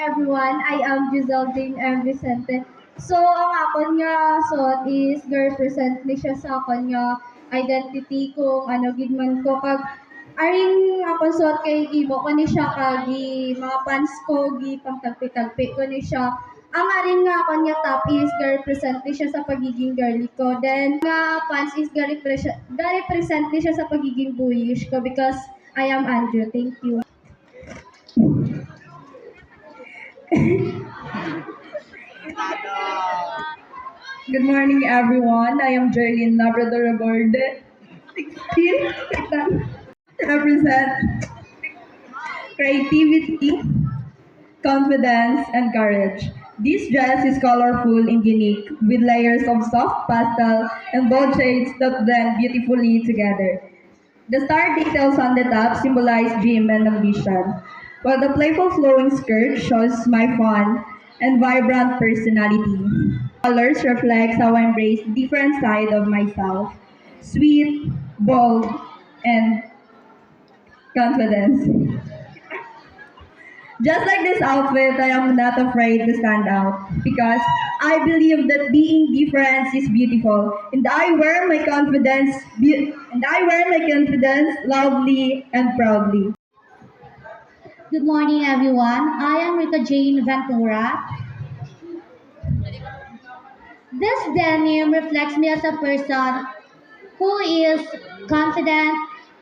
everyone. I am Giselle Jane M. Vicente. So, ang akon nga suot is represent ni siya sa akon nga identity kung ano gid man ko kag aring akon suot kay gibo ko ni siya kag mga pants ko gi pangtagpi-tagpi ko ni siya. Ang aring nga akon nga top is represent ni siya sa pagiging girly ko. Then nga pants is represent ni siya sa pagiging boyish ko because I am Andrew. Thank you. Good morning, everyone. I am Jerlyn Labrador Aborde. 16. Represent creativity, confidence, and courage. This dress is colorful and unique, with layers of soft pastel and bold shades that blend beautifully together. The star details on the top symbolize dream and ambition, while the playful flowing skirt shows my fun and vibrant personality. Colors reflect how I embrace different sides of myself, sweet, bold, and confidence. Just like this outfit, I am not afraid to stand out because I believe that being different is beautiful, and I wear my confidence loudly and proudly. Good morning, everyone. I am Rita Jane Ventura. This denim reflects me as a person who is confident,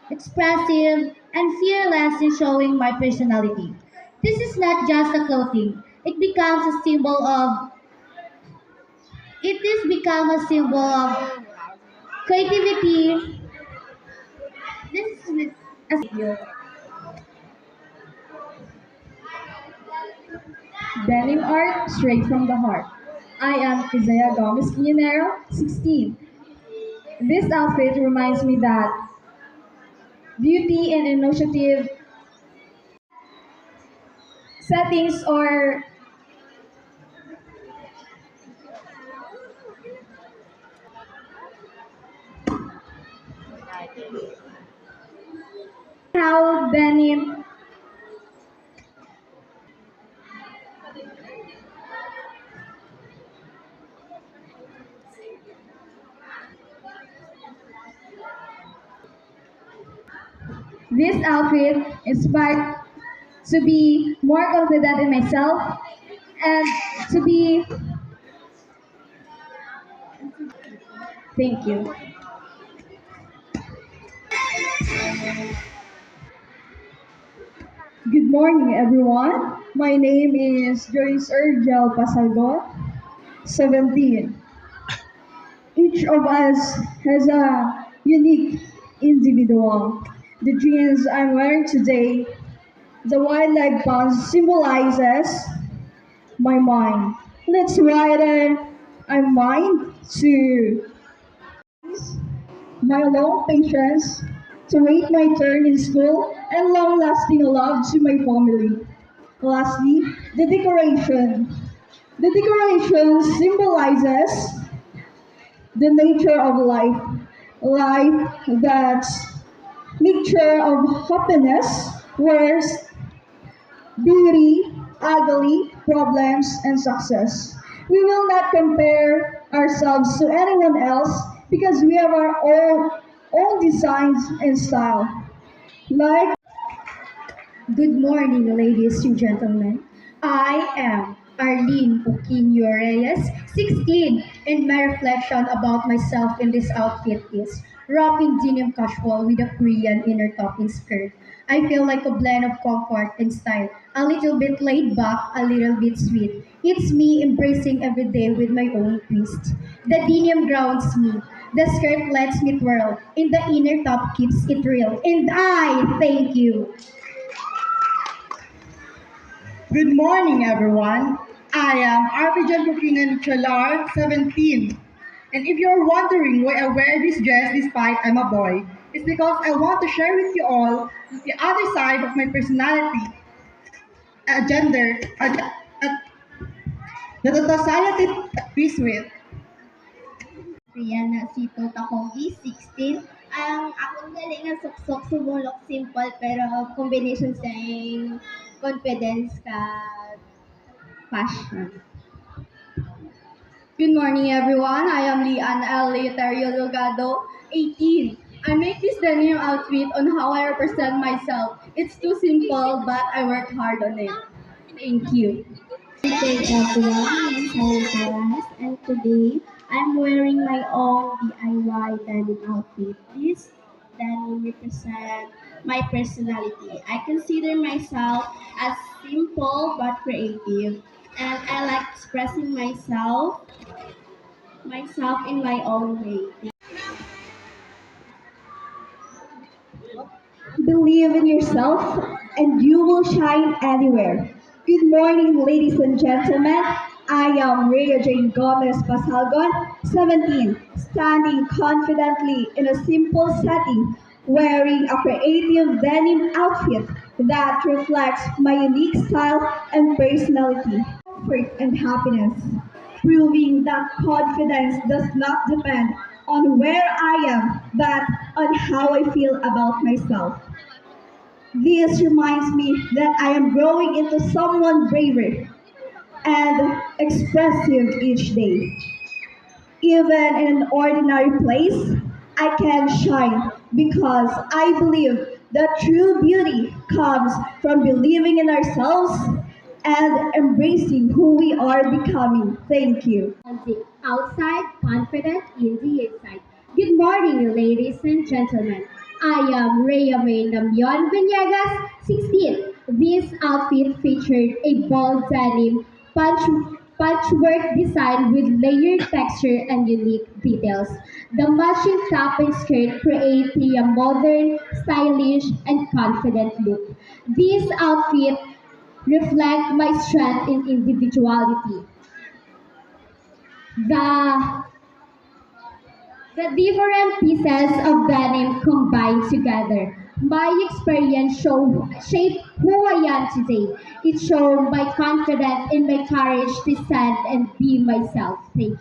expressive, and fearless in showing my personality. This is not just a clothing. It is become a symbol of creativity. This is a Denim art straight from the heart. I am Isaiah Gomez Quinero, 16. This outfit reminds me that beauty and innovative settings or how denim this outfit inspired to be more confident in myself and to be thank you. Good morning, everyone. My name is Joyce Urgel Pasalgo, 17. Each of us has a unique individual. The jeans I'm wearing today, the wide leg pants symbolizes my mind. Let's widen our mind to my long patience to wait my turn in school and long-lasting love to my family. Lastly, the decoration. The decoration symbolizes the nature of life. Life that's mixture of happiness, whereas beauty, ugly, problems, and success. We will not compare ourselves to anyone else because we have our own designs and style. Like, good morning, ladies and gentlemen. I am Arlene Oquino Reyes, 16, and my reflection about myself in this outfit is wrapping denim casual with a Korean inner top and skirt. I feel like a blend of comfort and style, a little bit laid back, a little bit sweet. It's me embracing every day with my own twist. The denim grounds me. The skirt lets me twirl, and the inner top keeps it real. And I thank you. Good morning, everyone. I am Arvijan Kukinan Chalar, 17. And if you're wondering why I wear this dress despite I'm a boy, it's because I want to share with you all the other side of my personality, gender, that the society agrees with. Rihanna Sito Takong E16. Ang akong galing nga suksok sumulok simple pero combination sa confidence ka passion. Good morning, everyone. I am Lian L. Leotario Delgado, 18. I make this denim outfit on how I represent myself. It's too simple, but I work hard on it. Thank you. Good day everyone, my name is Sarah Perez, and today I'm wearing my own DIY denim outfit. This denim represents my personality. I consider myself as simple but creative, and I like expressing myself in my own way. Believe in yourself and you will shine anywhere. Good morning, ladies and gentlemen. I am Rhea Jane Gomez Pasalgon, 17, standing confidently in a simple setting, wearing a creative denim outfit that reflects my unique style and personality, comfort and happiness, proving that confidence does not depend on where I am, but on how I feel about myself. This reminds me that I am growing into someone braver and expressive each day. Even in an ordinary place, I can shine because I believe that true beauty comes from believing in ourselves and embracing who we are becoming. Thank you. On the outside, confident in the inside. Good morning, ladies and gentlemen. I am Rhea May Namyon Villegas, 16. This outfit featured a bold denim patchwork design with layered texture and unique details. The matching top and skirt create a modern, stylish, and confident look. This outfit reflect my strength in individuality. The the different pieces of denim combined together. My experience shaped who I am today. It showed my confidence and my courage to stand and be myself. Thank you.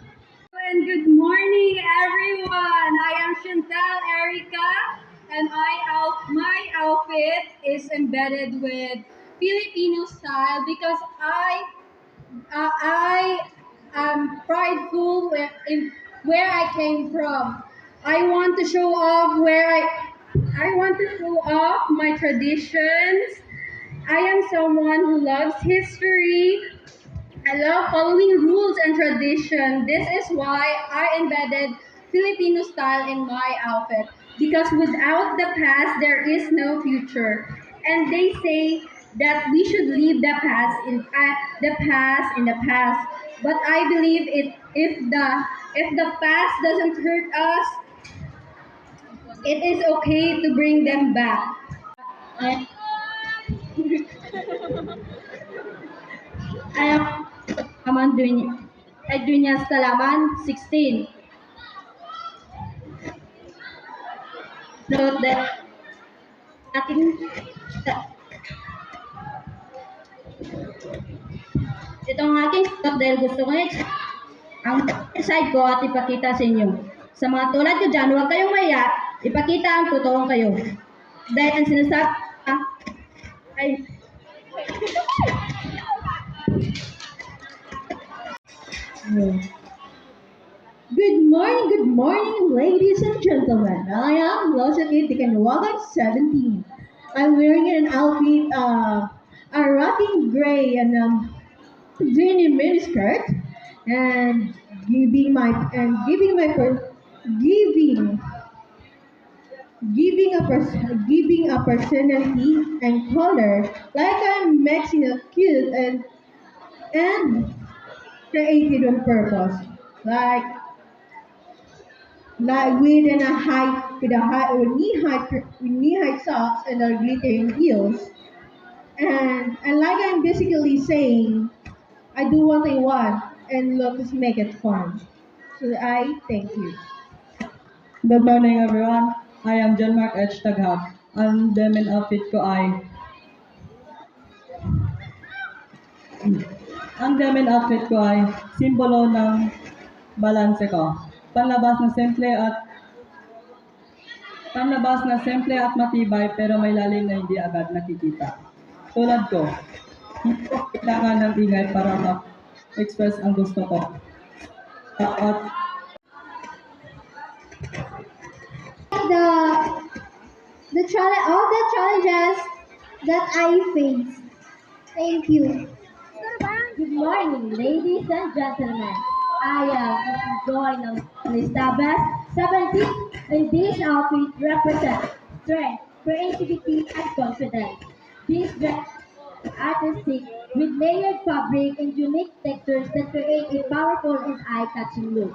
And good morning, everyone. I am Chantal Erica, and my outfit is embedded with Filipino style because I am prideful where I came from. I want to show off I want to show off my traditions. I am someone who loves history. I love following rules and tradition. This is why I embedded Filipino style in my outfit. Because without the past, there is no future. And they say that we should leave the past. But I believe if the past doesn't hurt us, it is okay to bring them back. I, I am Edwina Salaman, 16. Note that aking ito ang aking suot dahil gusto ko ang side ko at ipakita sa inyo. Sa mga tulad ko dyan, huwag kayong maya, ipakita ang totoong kayo. Dahil ang sinasabi ay Good morning, ladies and gentlemen. I am Rosakit Dikanuwagan, 17. I'm wearing an outfit, a rocking gray and denim miniskirt, and giving giving a personality and color like I'm mixing a cute and created on purpose, like with knee high socks and our glittering heels, and like I'm basically saying, I do what I want and let's make it fun. So I thank you. Good morning everyone. I am John Mark H. Taghab. Ang denim outfit ko ay simbolo ng balanse ko. Panlabas na simple at matibay pero may lalim na hindi agad nakikita. Tulad ko, Hindi ko kailangan ng ingay para ma-express ang gusto ko. At The all the challenges that I face. Thank you. Good morning, ladies and gentlemen. I am Mrs. Joy Listabas, 17, and this outfit represents strength, creativity, and confidence. This dress is artistic with layered fabric and unique textures that create a powerful and eye-catching look.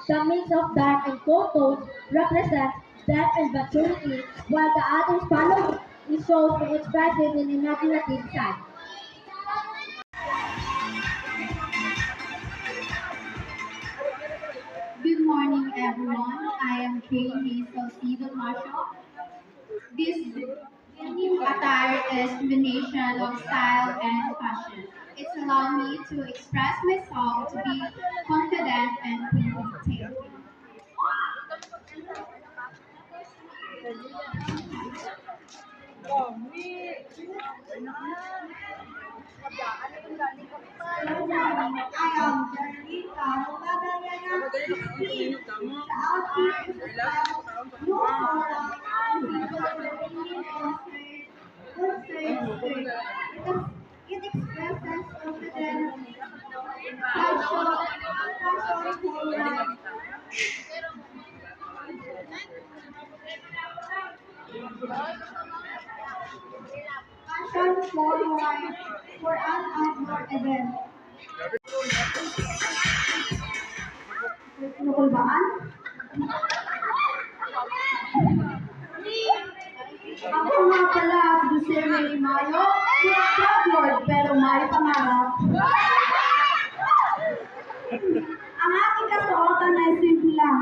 The mix of dark and cool tones represents depth and maturity, while the others follow it shows an expressive and imaginative side. Good morning, everyone. I am Jane Hazel Steven Marshall. This denim attire is combination of style and fashion. It's allowed me to express myself, to be confident and creative. I am Jerry Carl Badalena, 16. The outfit is blue coral, it expresses confidence, fashion forward. Fashion forward for an outdoor event. Nakulbaan? Ako nga pala, si Jose May Mayo, Lord, pero may pangarap. Ang aking kasuotan ay simple lang,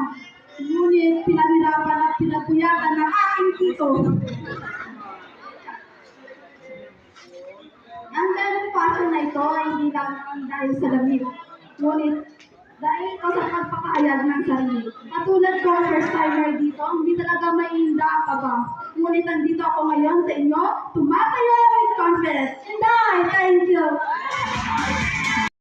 ngunit pinaghirapan at pinagpuyatan ng aking tito. Ang ganong fashion na ito ay hindi lang dahil sa damit, ngunit dahil ito sa pagpapahayag ng sarili. Katulad ko, first timer dito, hindi talaga maiinda ang kaba. Ngunit nandito ako ngayon sa inyo, tumatayo with confidence. And I thank you.